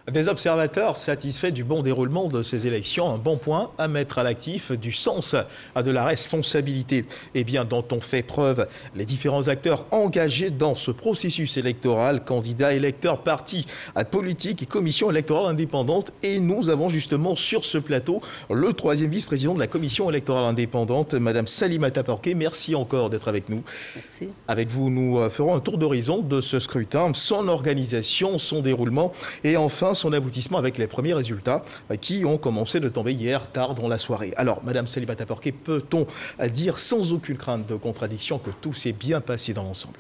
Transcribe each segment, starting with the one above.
Des observateurs satisfaits du bon déroulement de ces élections, un bon point à mettre à l'actif du sens de la responsabilité et bien dont ont fait preuve les différents acteurs engagés dans ce processus électoral, candidats, électeurs, partis politiques et commissions électorales indépendantes. Et nous avons justement sur ce plateau le troisième vice-président de la commission électorale indépendante, Madame Salimata Porquet. Merci encore d'être avec nous. Merci. Avec vous, nous ferons un tour d'horizon de ce scrutin, son organisation, son déroulement et enfin son aboutissement avec les premiers résultats qui ont commencé de tomber hier tard dans la soirée. Alors, Madame Salimata Porquet, peut-on dire sans aucune crainte de contradiction que tout s'est bien passé dans l'ensemble?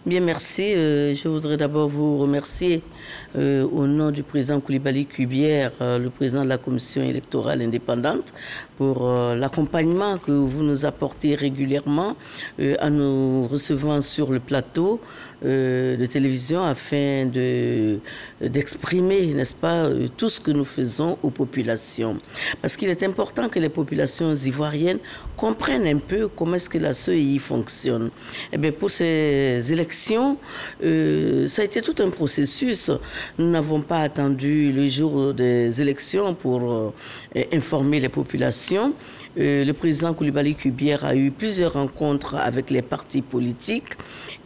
Bien, merci. Je voudrais d'abord vous remercier au nom du président Coulibaly Kubière, le président de la commission électorale indépendante, pour l'accompagnement que vous nous apportez régulièrement en nous recevant sur le plateau de télévision afin d'exprimer, n'est-ce pas, tout ce que nous faisons aux populations. Parce qu'il est important que les populations ivoiriennes comprennent un peu comment est-ce que la CEI fonctionne. Eh bien, pour ces élections, ça a été tout un processus. Nous n'avons pas attendu le jour des élections pour informer les populations. Le président Coulibaly Kubière a eu plusieurs rencontres avec les partis politiques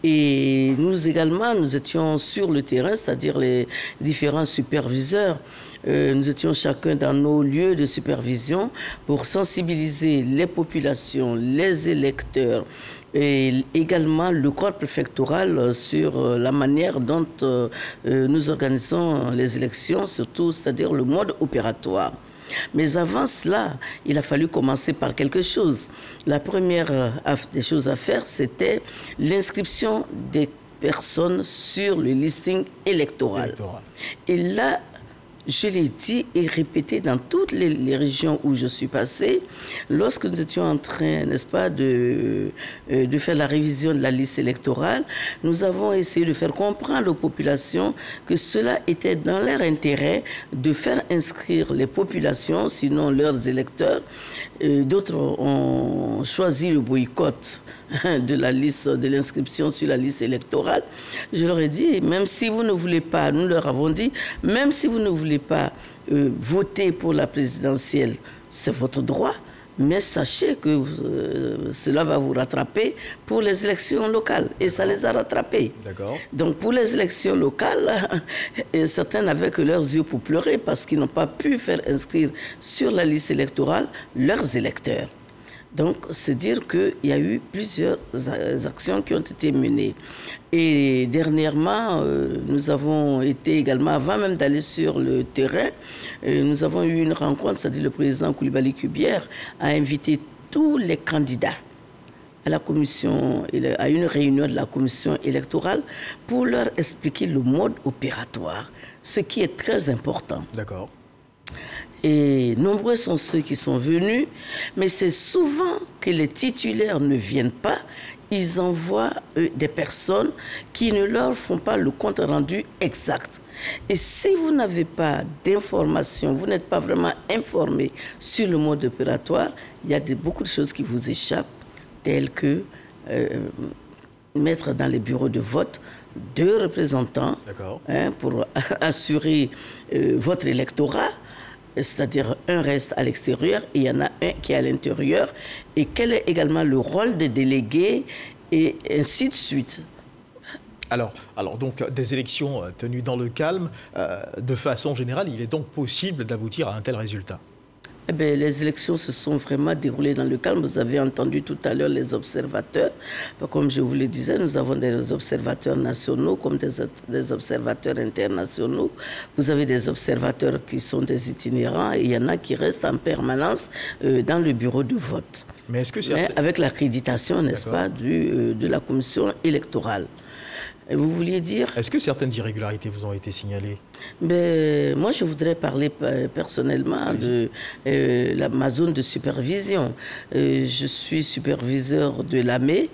et nous également, nous étions sur le terrain, c'est-à-dire les différents superviseurs. Nous étions chacun dans nos lieux de supervision pour sensibiliser les populations, les électeurs et également le corps préfectoral sur la manière dont nous organisons les élections, surtout, c'est-à-dire le mode opératoire. Mais avant cela, il a fallu commencer par quelque chose. La première des choses à faire, c'était l'inscription des personnes sur le listing électoral. Et là, je l'ai dit et répété dans toutes les régions où je suis passée, lorsque nous étions en train, n'est-ce pas, de faire la révision de la liste électorale, nous avons essayé de faire comprendre aux populations que cela était dans leur intérêt de faire inscrire les populations, sinon leurs électeurs. D'autres ont choisi le boycott de la liste, de l'inscription sur la liste électorale. Je leur ai dit, même si vous ne voulez pas, nous leur avons dit, même si vous ne voulez pas voter pour la présidentielle, c'est votre droit, mais sachez que cela va vous rattraper pour les élections locales. Et ça les a rattrapés. Donc pour les élections locales, certains n'avaient que leurs yeux pour pleurer parce qu'ils n'ont pas pu faire inscrire sur la liste électorale leurs électeurs. Donc, c'est dire qu'il y a eu plusieurs actions qui ont été menées. Et dernièrement, nous avons été également, avant même d'aller sur le terrain, nous avons eu une rencontre, c'est-à-dire le président Coulibaly Kubière a invité tous les candidats à la commission, à une réunion de la commission électorale pour leur expliquer le mode opératoire, ce qui est très important. D'accord. Et nombreux sont ceux qui sont venus, mais c'est souvent que les titulaires ne viennent pas. Ils envoient des personnes qui ne leur font pas le compte rendu exact. Et si vous n'avez pas d'informations, vous n'êtes pas vraiment informé sur le mode opératoire, il y a beaucoup de choses qui vous échappent, telles que mettre dans les bureaux de vote 2 représentants pour assurer votre électorat. C'est-à-dire un reste à l'extérieur et il y en a un qui est à l'intérieur. Et quel est également le rôle des délégués et ainsi de suite. Alors donc des élections tenues dans le calme, de façon générale, il est donc possible d'aboutir à un tel résultat? Eh bien, les élections se sont vraiment déroulées dans le calme. Vous avez entendu tout à l'heure les observateurs. Comme je vous le disais, nous avons des observateurs nationaux comme des observateurs internationaux. Vous avez des observateurs qui sont des itinérants et il y en a qui restent en permanence dans le bureau de vote. Mais est-ce que avec l'accréditation, n'est-ce pas, de la commission électorale. Vous vouliez dire? Est-ce que certaines irrégularités vous ont été signalées? Moi, je voudrais parler personnellement de ma zone de supervision. Je suis superviseur de l'AME,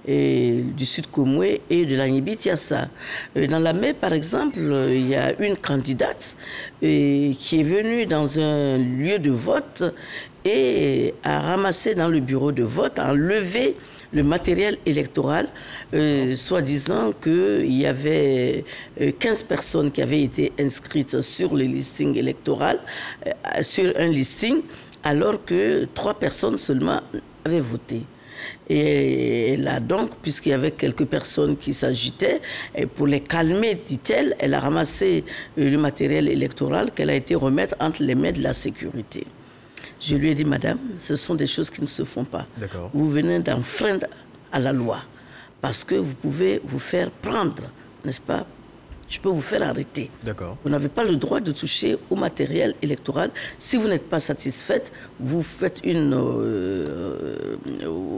du Sud Komwe et de l'Agnibi-Tiassa. Dans l'AME, par exemple, il y a une candidate qui est venue dans un lieu de vote et a ramassé dans le bureau de vote, a enlevé le matériel électoral, soi-disant qu'il y avait 15 personnes qui avaient été inscrites sur le listing électoral, sur un listing, alors que 3 personnes seulement avaient voté. Et là donc, puisqu'il y avait quelques personnes qui s'agitaient, pour les calmer, dit-elle, elle a ramassé le matériel électoral qu'elle a été remettre entre les mains de la sécurité. Je lui ai dit, madame, ce sont des choses qui ne se font pas. Vous venez d'enfreindre à la loi, parce que vous pouvez vous faire prendre, n'est-ce pas? Je peux vous faire arrêter. Vous n'avez pas le droit de toucher au matériel électoral. Si vous n'êtes pas satisfaite, vous faites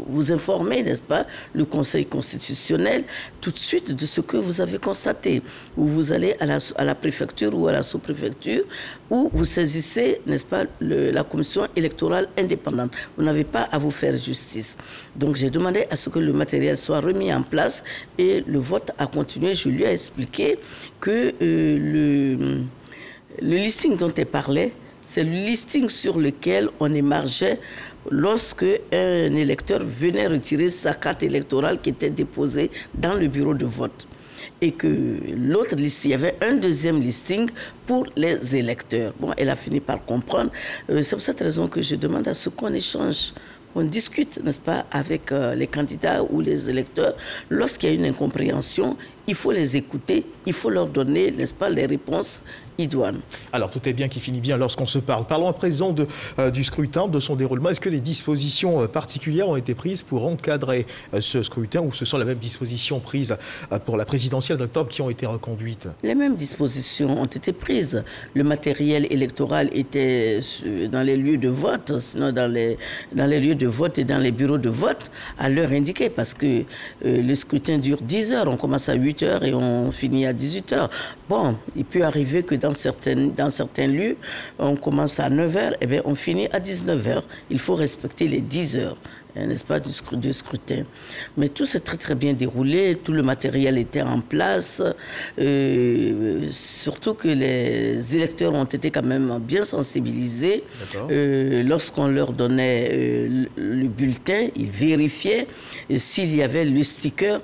vous informez, n'est-ce pas, le Conseil constitutionnel tout de suite de ce que vous avez constaté. Ou vous allez à la préfecture ou à la sous-préfecture, ou vous saisissez, n'est-ce pas, la commission électorale indépendante. Vous n'avez pas à vous faire justice. Donc j'ai demandé à ce que le matériel soit remis en place et le vote a continué. Je lui ai expliqué que le listing dont elle parlait, c'est le listing sur lequel on émargeait lorsque un électeur venait retirer sa carte électorale qui était déposée dans le bureau de vote. Et que l'autre listing, il y avait un deuxième listing pour les électeurs. Bon, elle a fini par comprendre. C'est pour cette raison que je demande à ce qu'on échange, on discute, n'est-ce pas, avec les candidats ou les électeurs. Lorsqu'il y a une incompréhension, il faut les écouter, il faut leur donner, n'est-ce pas, les réponses idoines. Alors, tout est bien qui finit bien lorsqu'on se parle. Parlons à présent du scrutin, de son déroulement. Est-ce que des dispositions particulières ont été prises pour encadrer ce scrutin, ou ce sont les mêmes dispositions prises pour la présidentielle d'octobre qui ont été reconduites? Les mêmes dispositions ont été prises. Le matériel électoral était dans les lieux de vote, sinon dans les lieux de vote et dans les bureaux de vote à l'heure indiquée, parce que le scrutin dure 10 heures. On commence à 8 heures et on finit à 18 heures. Bon, il peut arriver que dans certains lieux, on commence à 9 heures, et bien on finit à 19 heures. Il faut respecter les 10 heures, n'est-ce pas, du scrutin. Mais tout s'est très très bien déroulé, tout le matériel était en place, surtout que les électeurs ont été quand même bien sensibilisés. Lorsqu'on leur donnait le bulletin, ils vérifiaient s'il y avait le sticker,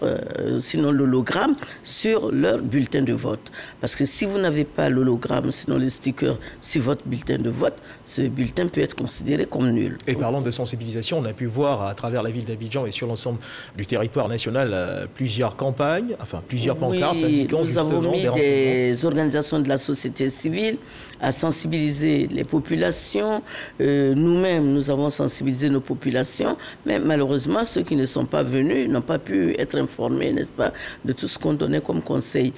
sinon l'hologramme, sur leur bulletin de vote. Parce que si vous n'avez pas l'hologramme, sinon le sticker sur votre bulletin de vote, ce bulletin peut être considéré comme nul. Et parlant de sensibilisation, on a pu voir à travers la ville d'Abidjan et sur l'ensemble du territoire national plusieurs campagnes, enfin plusieurs pancartes indiquant justement des renseignements. Nous avons mis des organisations de la société civile à sensibiliser les populations. Nous-mêmes, nous avons sensibilisé nos populations, mais malheureusement, ceux qui ne sont pas venus n'ont pas pu être informés, n'est-ce pas, de tout ce qu'on donnait comme conseil.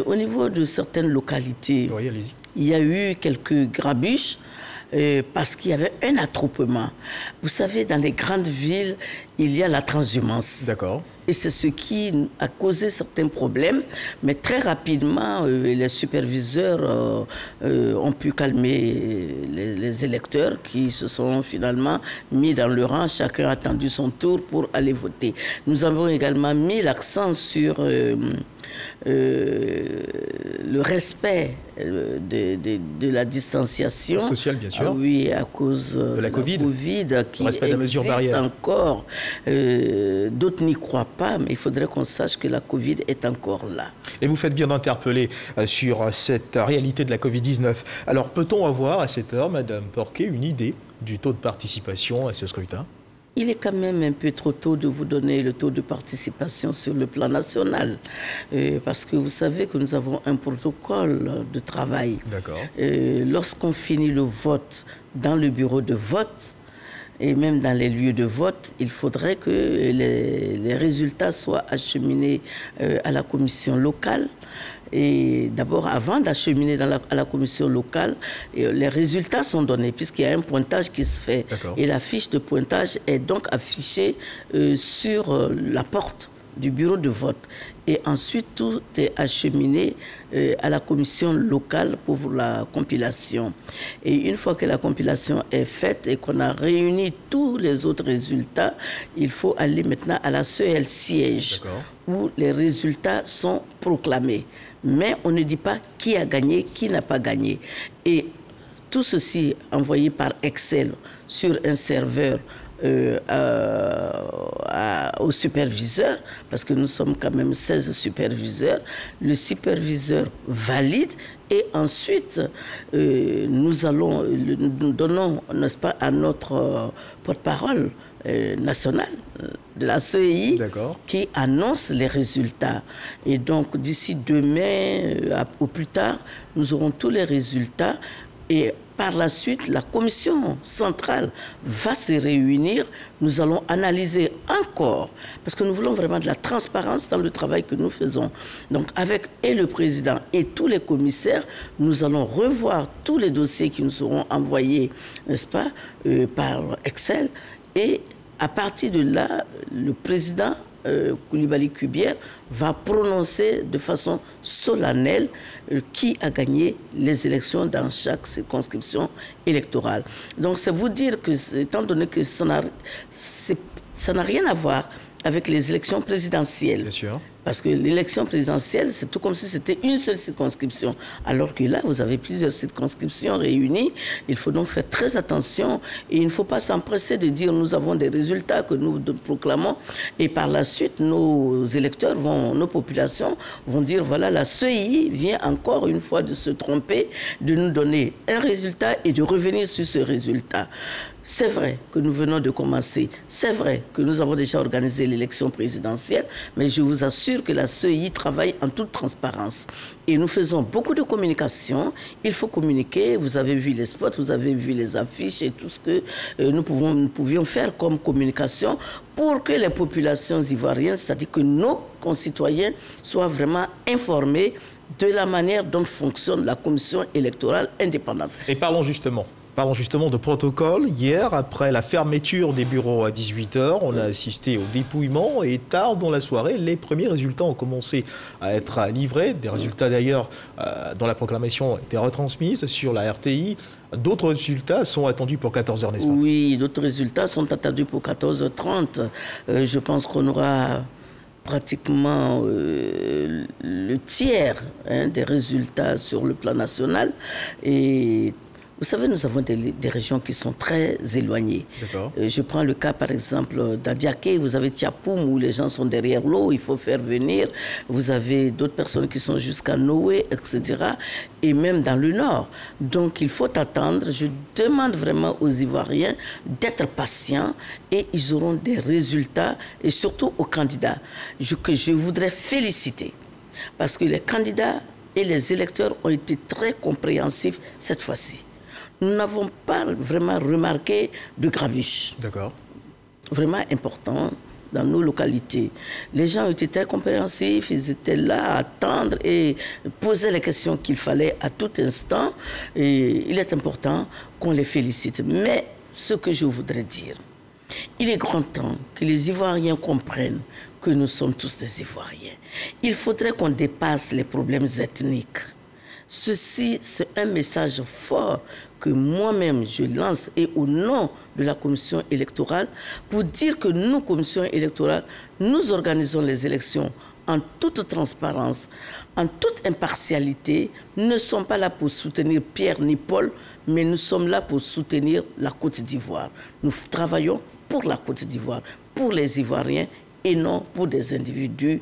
Au niveau de certaines localités, il y a eu quelques grabuches, parce qu'il y avait un attroupement. Vous savez, dans les grandes villes, il y a la transhumance. Et c'est ce qui a causé certains problèmes. Mais très rapidement, les superviseurs ont pu calmer les électeurs qui se sont finalement mis dans le rang. Chacun a attendu son tour pour aller voter. Nous avons également mis l'accent sur le respect de la distanciation sociale, bien sûr. Oui, à cause de la Covid qui existe encore. D'autres n'y croient pas, mais il faudrait qu'on sache que la Covid est encore là. Et vous faites bien d'interpeller sur cette réalité de la Covid-19. Alors, peut-on avoir à cette heure, Madame Porquet, une idée du taux de participation à ce scrutin? Il est quand même un peu trop tôt de vous donner le taux de participation sur le plan national, parce que vous savez que nous avons un protocole de travail. Lorsqu'on finit le vote dans le bureau de vote, et même dans les lieux de vote, il faudrait que les résultats soient acheminés à la commission locale. Et d'abord, avant d'acheminer à la commission locale, les résultats sont donnés, puisqu'il y a un pointage qui se fait. Et la fiche de pointage est donc affichée sur la porte du bureau de vote. Et ensuite, tout est acheminé à la commission locale pour la compilation. Et une fois que la compilation est faite et qu'on a réuni tous les autres résultats, il faut aller maintenant à la CEL siège, où les résultats sont proclamés. Mais on ne dit pas qui a gagné, qui n'a pas gagné. Et tout ceci envoyé par Excel sur un serveur au superviseur, parce que nous sommes quand même 16 superviseurs. Le superviseur valide et ensuite nous donnons, n'est-ce pas, à notre porte-parole national de la CEI qui annonce les résultats. Et donc d'ici demain au plus tard, nous aurons tous les résultats et par la suite, la commission centrale va se réunir. Nous allons analyser encore, parce que nous voulons vraiment de la transparence dans le travail que nous faisons. Donc avec le président et tous les commissaires, nous allons revoir tous les dossiers qui nous seront envoyés, n'est-ce pas, par Excel. Et à partir de là, le président Coulibaly Kubière va prononcer de façon solennelle qui a gagné les élections dans chaque circonscription électorale. Donc c'est vous dire que, étant donné que ça n'a rien à voir avec les élections présidentielles. Bien sûr. Parce que l'élection présidentielle, c'est tout comme si c'était une seule circonscription. Alors que là, vous avez plusieurs circonscriptions réunies. Il faut donc faire très attention. Et il ne faut pas s'empresser de dire nous avons des résultats que nous proclamons. Et par la suite, nos électeurs, nos populations vont dire voilà, la CEI vient encore une fois de se tromper, de nous donner un résultat et de revenir sur ce résultat. C'est vrai que nous venons de commencer. C'est vrai que nous avons déjà organisé l'élection présidentielle, mais je vous assure que la CEI travaille en toute transparence. Et nous faisons beaucoup de communication. Il faut communiquer. Vous avez vu les spots, vous avez vu les affiches et tout ce que nous pouvions faire comme communication pour que les populations ivoiriennes, c'est-à-dire que nos concitoyens, soient vraiment informés de la manière dont fonctionne la commission électorale indépendante. Et parlons justement de protocole. Hier, après la fermeture des bureaux à 18h, on a assisté au dépouillement et tard dans la soirée, les premiers résultats ont commencé à être livrés. Des résultats d'ailleurs dont la proclamation a été retransmise sur la RTI. D'autres résultats sont attendus pour 14h, n'est-ce pas? Oui, d'autres résultats sont attendus pour 14h30. Je pense qu'on aura pratiquement le tiers des résultats sur le plan national. Et vous savez, nous avons des régions qui sont très éloignées. Je prends le cas, par exemple, d'Adiaké. Vous avez Tiapoum, où les gens sont derrière l'eau, il faut faire venir. Vous avez d'autres personnes qui sont jusqu'à Noé, etc. Et même dans le nord. Donc, il faut attendre. Je demande vraiment aux Ivoiriens d'être patients et ils auront des résultats, et surtout aux candidats, que je voudrais féliciter. Parce que les candidats et les électeurs ont été très compréhensifs cette fois-ci. Nous n'avons pas vraiment remarqué de grabuge. D'accord. Vraiment important dans nos localités. Les gens ont été très compréhensifs, ils étaient là à attendre et poser les questions qu'il fallait à tout instant. Et il est important qu'on les félicite. Mais ce que je voudrais dire, il est grand temps que les Ivoiriens comprennent que nous sommes tous des Ivoiriens. Il faudrait qu'on dépasse les problèmes ethniques. Ceci, c'est un message fort que moi-même je lance et au nom de la commission électorale pour dire que nous, commission électorale, nous organisons les élections en toute transparence, en toute impartialité. Nous ne sommes pas là pour soutenir Pierre ni Paul, mais nous sommes là pour soutenir la Côte d'Ivoire. Nous travaillons pour la Côte d'Ivoire, pour les Ivoiriens et non pour des individus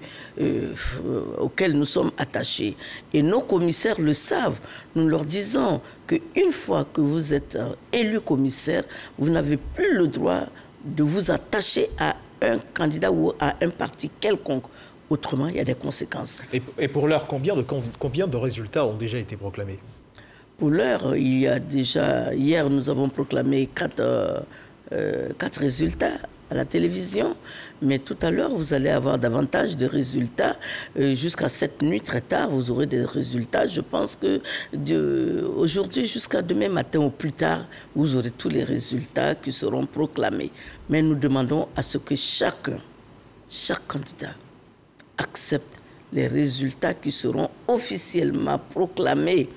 auxquels nous sommes attachés. Et nos commissaires le savent. Nous leur disons qu'une fois que vous êtes élu commissaire, vous n'avez plus le droit de vous attacher à un candidat ou à un parti quelconque. Autrement, il y a des conséquences. Et pour l'heure, combien de résultats ont déjà été proclamés? Pour l'heure, il y a déjà... Hier, nous avons proclamé 4 résultats à la télévision, mais tout à l'heure, vous allez avoir davantage de résultats. Jusqu'à cette nuit, très tard, vous aurez des résultats. Je pense que aujourd'hui jusqu'à demain matin au plus tard, vous aurez tous les résultats qui seront proclamés. Mais nous demandons à ce que chaque candidat accepte les résultats qui seront officiellement proclamés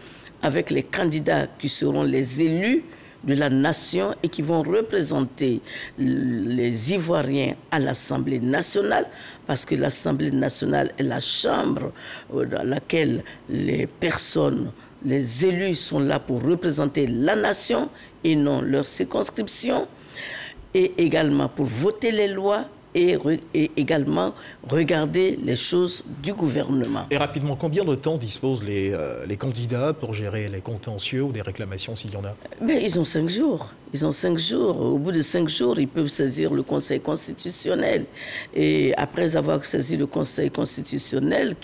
avec les candidats qui seront les élus de la nation et qui vont représenter les Ivoiriens à l'Assemblée nationale, parce que l'Assemblée nationale est la chambre dans laquelle les personnes, les élus sont là pour représenter la nation et non leur circonscription. et également pour voter les lois et également regarder les choses du gouvernement. Et rapidement, combien de temps disposent les candidats pour gérer les contentieux ou des réclamations s'il y en a? Mais ils ont 5 jours. Ils ont 5 jours. Au bout de 5 jours, ils peuvent saisir le Conseil constitutionnel. Et après avoir saisi le Conseil constitutionnel,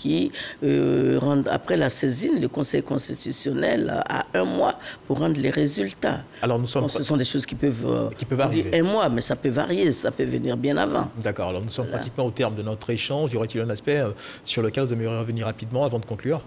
après la saisine, le Conseil constitutionnel a 1 mois pour rendre les résultats. Alors ce sont des choses qui peuvent arriver. 1 mois, mais ça peut varier, ça peut venir bien avant. D'accord, alors nous sommes pratiquement au terme de notre échange. Y aurait-il un aspect sur lequel vous aimeriez revenir rapidement avant de conclure?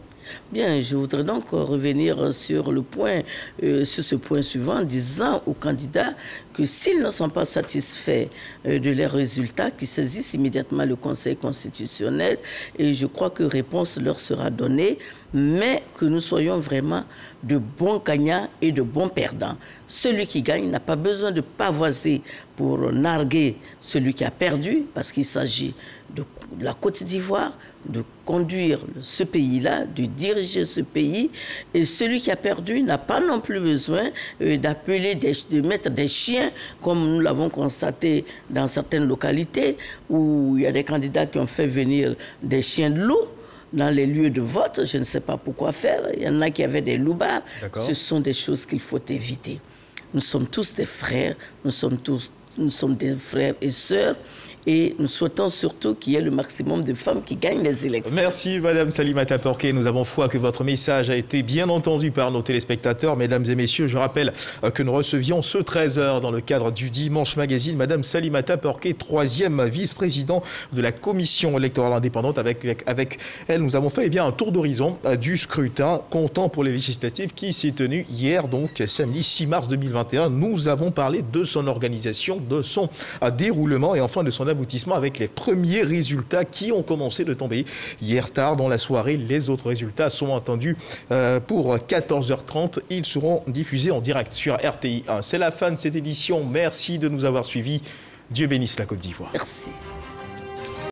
Bien, je voudrais donc revenir sur ce point suivant, en disant aux candidats que s'ils ne sont pas satisfaits de leurs résultats, qu'ils saisissent immédiatement le Conseil constitutionnel, et je crois que réponse leur sera donnée, mais que nous soyons vraiment de bons gagnants et de bons perdants. Celui qui gagne n'a pas besoin de pavoiser pour narguer celui qui a perdu, parce qu'il s'agit de la Côte d'Ivoire, de conduire ce pays-là, de diriger ce pays. Et celui qui a perdu n'a pas non plus besoin de mettre des chiens, comme nous l'avons constaté dans certaines localités, où il y a des candidats qui ont fait venir des chiens de loup dans les lieux de vote. Je ne sais pas pourquoi faire. Il y en a qui avaient des loupards. Ce sont des choses qu'il faut éviter. Nous sommes tous des frères, nous sommes des frères et sœurs. Et nous souhaitons surtout qu'il y ait le maximum de femmes qui gagnent les élections. Merci Madame Salimata Porquet. Nous avons foi que votre message a été bien entendu par nos téléspectateurs. Mesdames et messieurs, je rappelle que nous recevions ce 13h dans le cadre du Dimanche Magazine Madame Salimata Porquet, 3e vice-président de la Commission électorale indépendante. Avec elle, nous avons fait un tour d'horizon du scrutin comptant pour les législatives qui s'est tenu hier, donc samedi 6 mars 2021. Nous avons parlé de son organisation, de son déroulement et enfin de son aboutissement avec les premiers résultats qui ont commencé de tomber hier tard dans la soirée. Les autres résultats sont attendus pour 14h30. Ils seront diffusés en direct sur RTI 1. C'est la fin de cette édition. Merci de nous avoir suivis. Dieu bénisse la Côte d'Ivoire. Merci.